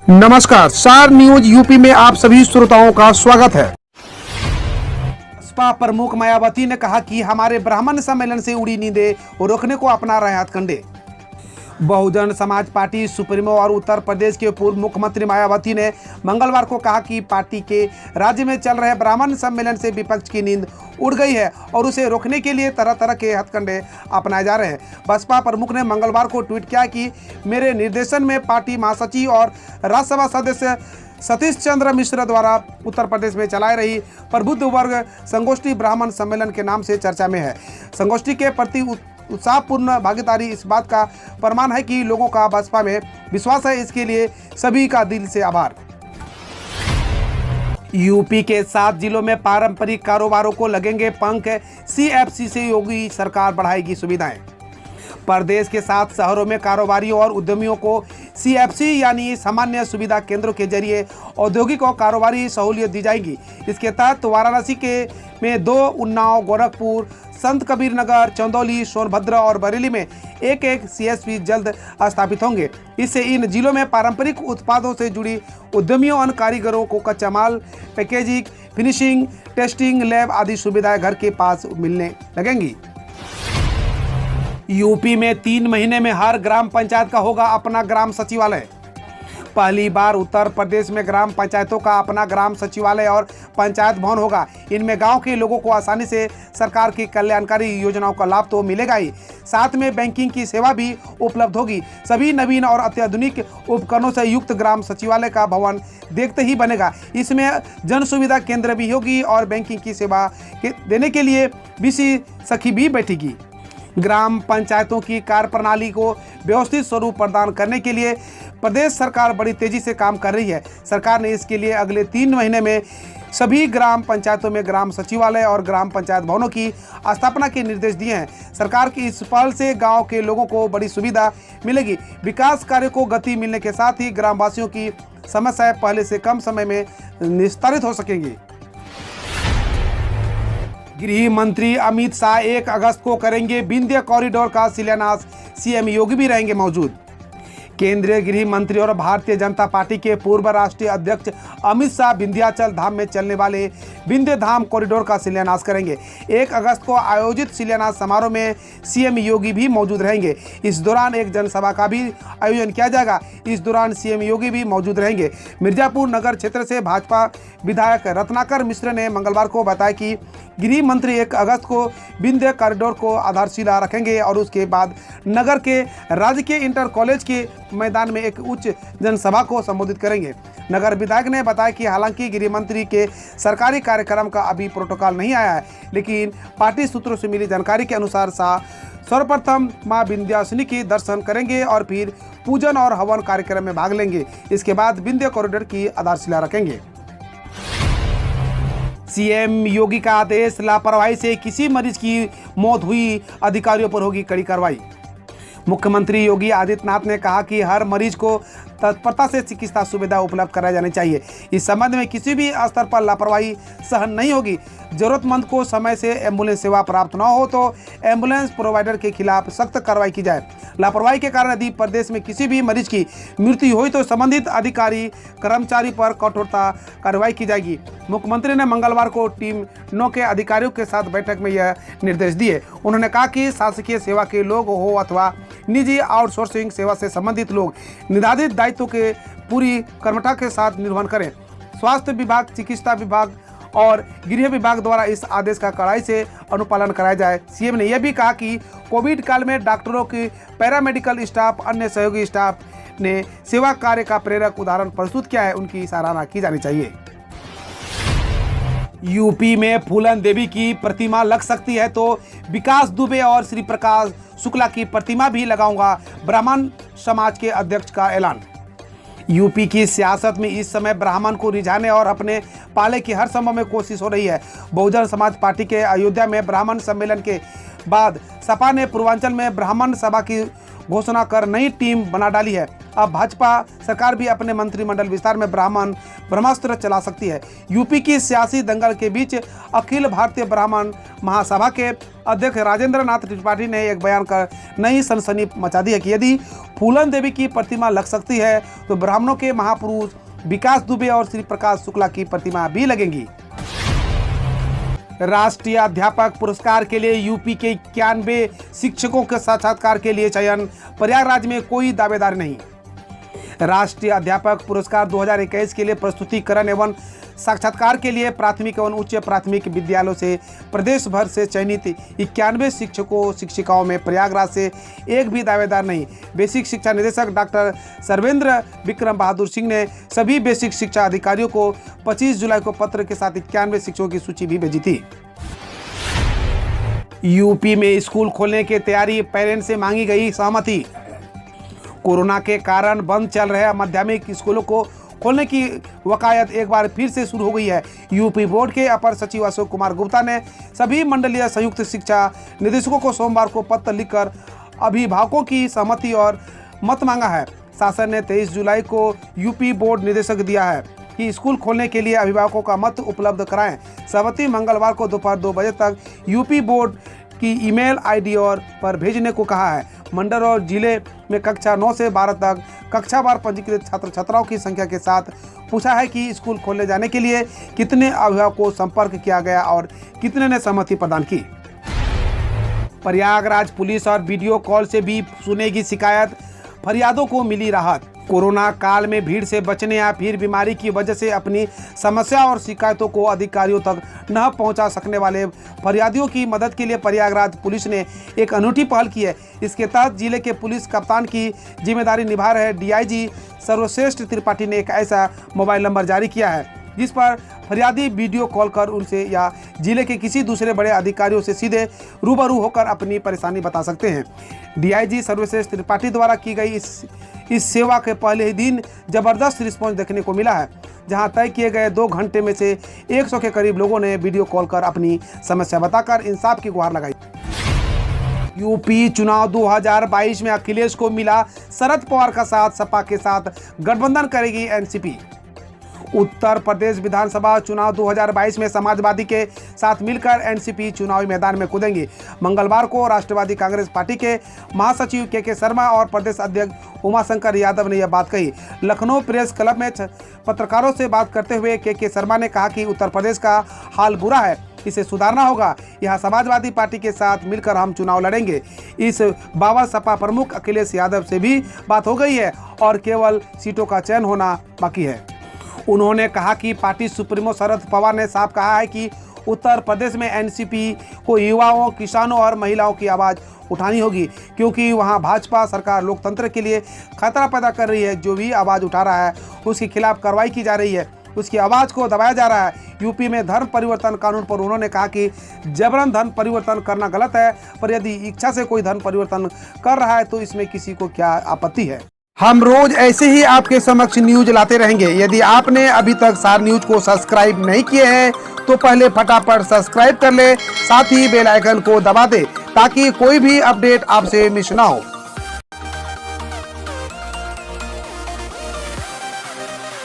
नमस्कार, सार news UP में आप सभी श्रोताओं का स्वागत है। बसपा प्रमुख मायावती ने कहा कि हमारे ब्राह्मण सम्मेलन से उड़ी नींदें रोकने को अपना रहे हथकंडे। बहुजन समाज पार्टी सुप्रीमो और उत्तर प्रदेश के पूर्व मुख्यमंत्री मायावती ने मंगलवार को कहा कि पार्टी के राज्य में चल रहे ब्राह्मण सम्मेलन से विपक्ष की नींद उड़ गई है और उसे रोकने के लिए तरह तरह के हथकंडे अपनाए जा रहे हैं। बसपा प्रमुख ने मंगलवार को ट्वीट किया कि मेरे निर्देशन में पार्टी महासचिव और राज्यसभा सदस्य सतीश चंद्र मिश्र द्वारा उत्तर प्रदेश में चलाई रही प्रबुद्ध वर्ग संगोष्ठी ब्राह्मण सम्मेलन के नाम से चर्चा में है। संगोष्ठी के प्रति उत्साहपूर्ण भागीदारी इस बात का प्रमाण है कि लोगों का बसपा में विश्वास है। इसके लिए सभी का दिल से आभार। यूपी के 7 जिलों में पारंपरिक कारोबारों को लगेंगे पंख। सीएफसी से योगी सरकार बढ़ाएगी सुविधाएं। प्रदेश के 7 शहरों में कारोबारियों और उद्यमियों को सीएफसी यानी सामान्य सुविधा केंद्रों के जरिए औद्योगिक और कारोबारी सहूलियत दी जाएगी। इसके तहत वाराणसी में 2, उन्नाव, गोरखपुर, संत कबीर नगर, चंदौली, सोनभद्र और बरेली में एक सीएफसी जल्द स्थापित होंगे। इससे इन जिलों में पारंपरिक उत्पादों से जुड़ी उद्यमियों और कारीगरों को कच्चा माल, पैकेजिंग, फिनिशिंग, टेस्टिंग, लैब आदि सुविधाएं घर के पास मिलने लगेंगी। यूपी में 3 महीने में हर ग्राम पंचायत का होगा अपना ग्राम सचिवालय। पहली बार उत्तर प्रदेश में ग्राम पंचायतों का अपना ग्राम सचिवालय और पंचायत भवन होगा। इनमें गांव के लोगों को आसानी से सरकार की कल्याणकारी योजनाओं का लाभ तो मिलेगा ही, साथ में बैंकिंग की सेवा भी उपलब्ध होगी। सभी नवीन और अत्याधुनिक उपकरणों से युक्त ग्राम सचिवालय का भवन देखते ही बनेगा। इसमें जन सुविधा केंद्र भी होगी और बैंकिंग की सेवा देने के लिए बीसी सखी भी बैठेगी। ग्राम पंचायतों की कार्य प्रणाली को व्यवस्थित स्वरूप प्रदान करने के लिए प्रदेश सरकार बड़ी तेजी से काम कर रही है। सरकार ने इसके लिए अगले 3 महीने में सभी ग्राम पंचायतों में ग्राम सचिवालय और ग्राम पंचायत भवनों की स्थापना के निर्देश दिए हैं। सरकार की इस पहल से गांव के लोगों को बड़ी सुविधा मिलेगी। विकास कार्य को गति मिलने के साथ ही ग्रामवासियों की समस्याएं पहले से कम समय में निस्तारित हो सकेंगी। गृह मंत्री अमित शाह 1 अगस्त को करेंगे विंध्य कॉरिडोर का शिलान्यास। सीएम योगी भी रहेंगे मौजूद। केंद्रीय गृह मंत्री और भारतीय जनता पार्टी के पूर्व राष्ट्रीय अध्यक्ष अमित शाह विंध्याचल धाम में चलने वाले विंध्य धाम कॉरिडोर का शिलान्यास करेंगे। 1 अगस्त को आयोजित शिलान्यास समारोह में सीएम योगी भी मौजूद रहेंगे। इस दौरान एक जनसभा का भी आयोजन किया जाएगा। इस दौरान सीएम योगी भी मौजूद रहेंगे। मिर्जापुर नगर क्षेत्र से भाजपा विधायक रत्नाकर मिश्र ने मंगलवार को बताया कि गृह मंत्री 1 अगस्त को विंध्य कॉरिडोर को आधारशिला रखेंगे और उसके बाद नगर के राजकीय इंटर कॉलेज के मैदान में एक उच्च जनसभा को संबोधित करेंगे। नगर विधायक ने बताया कि हालांकि गृह मंत्री के सरकारी कार्यक्रम का अभी प्रोटोकॉल नहीं आया है, लेकिन पार्टी सूत्रों से मिली जानकारी के अनुसार शाह सर्वप्रथम मां विंध्यावासिनी के दर्शन करेंगे और फिर पूजन और हवन कार्यक्रम में भाग लेंगे। इसके बाद विंध्य कॉरिडोर की आधारशिला रखेंगे। सीएम योगी का आदेश, लापरवाही से किसी मरीज की मौत हुई, अधिकारियों पर होगी कड़ी कार्रवाई। मुख्यमंत्री योगी आदित्यनाथ ने कहा कि हर मरीज को तत्परता से चिकित्सा सुविधा उपलब्ध कराई जानी चाहिए। इस संबंध में किसी भी स्तर पर लापरवाही सहन नहीं होगी। जरूरतमंद को समय से एम्बुलेंस सेवा प्राप्त न हो तो एम्बुलेंस प्रोवाइडर के खिलाफ सख्त कार्रवाई की जाए। लापरवाही के कारण यदि प्रदेश में किसी भी मरीज की मृत्यु हुई तो संबंधित अधिकारी कर्मचारी पर कठोरता कार्रवाई की जाएगी। मुख्यमंत्री ने मंगलवार को टीम 9 के अधिकारियों के साथ बैठक में यह निर्देश दिए। उन्होंने कहा कि शासकीय सेवा के लोग हो अथवा निजी आउटसोर्सिंग सेवा से संबंधित लोग निर्धारित दायित्वों के पूरी कर्मठता के साथ निर्वहन करें। स्वास्थ्य विभाग, चिकित्सा विभाग और गृह विभाग द्वारा इस आदेश का कड़ाई से अनुपालन कराया जाए। सीएम ने यह भी कहा कि कोविड काल में डॉक्टरों की, पैरामेडिकल स्टाफ, अन्य सहयोगी स्टाफ ने सेवा कार्य का प्रेरक उदाहरण प्रस्तुत किया है, उनकी सराहना की जानी चाहिए। यूपी में फूलन देवी की प्रतिमा लग सकती है तो विकास दुबे और श्री प्रकाश शुक्ला की प्रतिमा भी लगाऊंगा, ब्राह्मण समाज के अध्यक्ष का ऐलान। यूपी की सियासत में इस समय ब्राह्मण को रिझाने और अपने पाले की हर संभव में कोशिश हो रही है। बहुजन समाज पार्टी के अयोध्या में ब्राह्मण सम्मेलन के बाद सपा ने पूर्वांचल में ब्राह्मण सभा की घोषणा कर नई टीम बना डाली है। अब भाजपा सरकार भी अपने मंत्रिमंडल विस्तार में ब्रह्मास्त्र चला सकती है। यूपी की सियासी दंगल के बीच अखिल भारतीय ब्राह्मण महासभा के अध्यक्ष राजेंद्र नाथ त्रिपाठी ने एक बयान कर नई सनसनी मचा दी है कि यदि फूलन देवी की प्रतिमा लग सकती है तो ब्राह्मणों के महापुरुष विकास दुबे और श्री प्रकाश शुक्ला की प्रतिमा भी लगेंगी। राष्ट्रीय अध्यापक पुरस्कार के लिए यूपी के 91 शिक्षकों के साक्षात्कार के लिए चयन, प्रयागराज में कोई दावेदार नहीं। राष्ट्रीय अध्यापक पुरस्कार 2021 के लिए प्रस्तुतिकरण एवं साक्षात्कार के लिए प्राथमिक एवं उच्च प्राथमिक विद्यालयों से प्रदेश भर से चयनित 91 शिक्षकों शिक्षिकाओं में प्रयागराज से एक भी दावेदार नहीं। बेसिक शिक्षा निदेशक डॉक्टर सर्वेंद्र विक्रम बहादुर सिंह ने सभी बेसिक शिक्षा अधिकारियों को 25 जुलाई को पत्र के साथ 91 शिक्षकों की सूची भी भेजी थी। यूपी में स्कूल खोलने की तैयारी, पेरेंट्स से मांगी गई सहमति। कोरोना के कारण बंद चल रहे माध्यमिक स्कूलों को खोलने की वकायत एक बार फिर से शुरू हो गई है। यूपी बोर्ड के अपर सचिव अशोक कुमार गुप्ता ने सभी मंडलीय संयुक्त शिक्षा निदेशकों को सोमवार को पत्र लिखकर अभिभावकों की सहमति और मत मांगा है। शासन ने 23 जुलाई को यूपी बोर्ड निर्देशक दिया है कि स्कूल खोलने के लिए अभिभावकों का मत उपलब्ध कराएं। सहमति मंगलवार को दोपहर 2 बजे तक यूपी बोर्ड की ईमेल आईडी और पर भेजने को कहा है। मंडल और जिले में कक्षा 9 से 12 तक कक्षावार पंजीकृत छात्र छात्राओं की संख्या के साथ पूछा है कि स्कूल खोलने जाने के लिए कितने अभिभावकों को संपर्क किया गया और कितने ने सहमति प्रदान की। प्रयागराज पुलिस और वीडियो कॉल से भी सुनेगी शिकायत, फरियादों को मिली राहत। कोरोना काल में भीड़ से बचने या फिर बीमारी की वजह से अपनी समस्या और शिकायतों को अधिकारियों तक न पहुंचा सकने वाले फरियादियों की मदद के लिए प्रयागराज पुलिस ने एक अनूठी पहल की है। इसके तहत जिले के पुलिस कप्तान की जिम्मेदारी निभा रहे डीआईजी सर्वश्रेष्ठ त्रिपाठी ने एक ऐसा मोबाइल नंबर जारी किया है जिस पर फरियादी वीडियो कॉल कर उनसे या जिले के किसी दूसरे बड़े अधिकारियों से सीधे रूबरू होकर अपनी परेशानी बता सकते हैं। डीआईजी सर्वश्रेष्ठ त्रिपाठी द्वारा की गई इस सेवा के पहले ही दिन जबरदस्त रिस्पांस देखने को मिला है, जहां तय किए गए 2 घंटे में से 100 के करीब लोगों ने वीडियो कॉल कर अपनी समस्या बताकर इंसाफ की गुहार लगाई। यूपी चुनाव 2022 में अखिलेश को मिला शरद पवार का साथ, सपा के साथ गठबंधन करेगी एनसीपी। उत्तर प्रदेश विधानसभा चुनाव 2022 में समाजवादी के साथ मिलकर एनसीपी चुनावी मैदान में कूदेंगी। मंगलवार को राष्ट्रवादी कांग्रेस पार्टी के महासचिव के शर्मा और प्रदेश अध्यक्ष उमाशंकर यादव ने यह बात कही। लखनऊ प्रेस क्लब में पत्रकारों से बात करते हुए के शर्मा ने कहा कि उत्तर प्रदेश का हाल बुरा है, इसे सुधारना होगा। यहाँ समाजवादी पार्टी के साथ मिलकर हम चुनाव लड़ेंगे। इस बाबत सपा प्रमुख अखिलेश यादव से भी बात हो गई है और केवल सीटों का चयन होना बाकी है। उन्होंने कहा कि पार्टी सुप्रीमो शरद पवार ने साफ कहा है कि उत्तर प्रदेश में एनसीपी को युवाओं, किसानों और महिलाओं की आवाज़ उठानी होगी, क्योंकि वहां भाजपा सरकार लोकतंत्र के लिए खतरा पैदा कर रही है। जो भी आवाज़ उठा रहा है उसके खिलाफ कार्रवाई की जा रही है, उसकी आवाज़ को दबाया जा रहा है। यूपी में धर्म परिवर्तन कानून पर उन्होंने कहा कि जबरन धर्म परिवर्तन करना गलत है, पर यदि इच्छा से कोई धर्म परिवर्तन कर रहा है तो इसमें किसी को क्या आपत्ति है। हम रोज ऐसे ही आपके समक्ष न्यूज लाते रहेंगे। यदि आपने अभी तक सार न्यूज को सब्सक्राइब नहीं किए हैं तो पहले फटाफट सब्सक्राइब कर ले, साथ ही बेल आइकन को दबा दे ताकि कोई भी अपडेट आपसे मिस ना हो।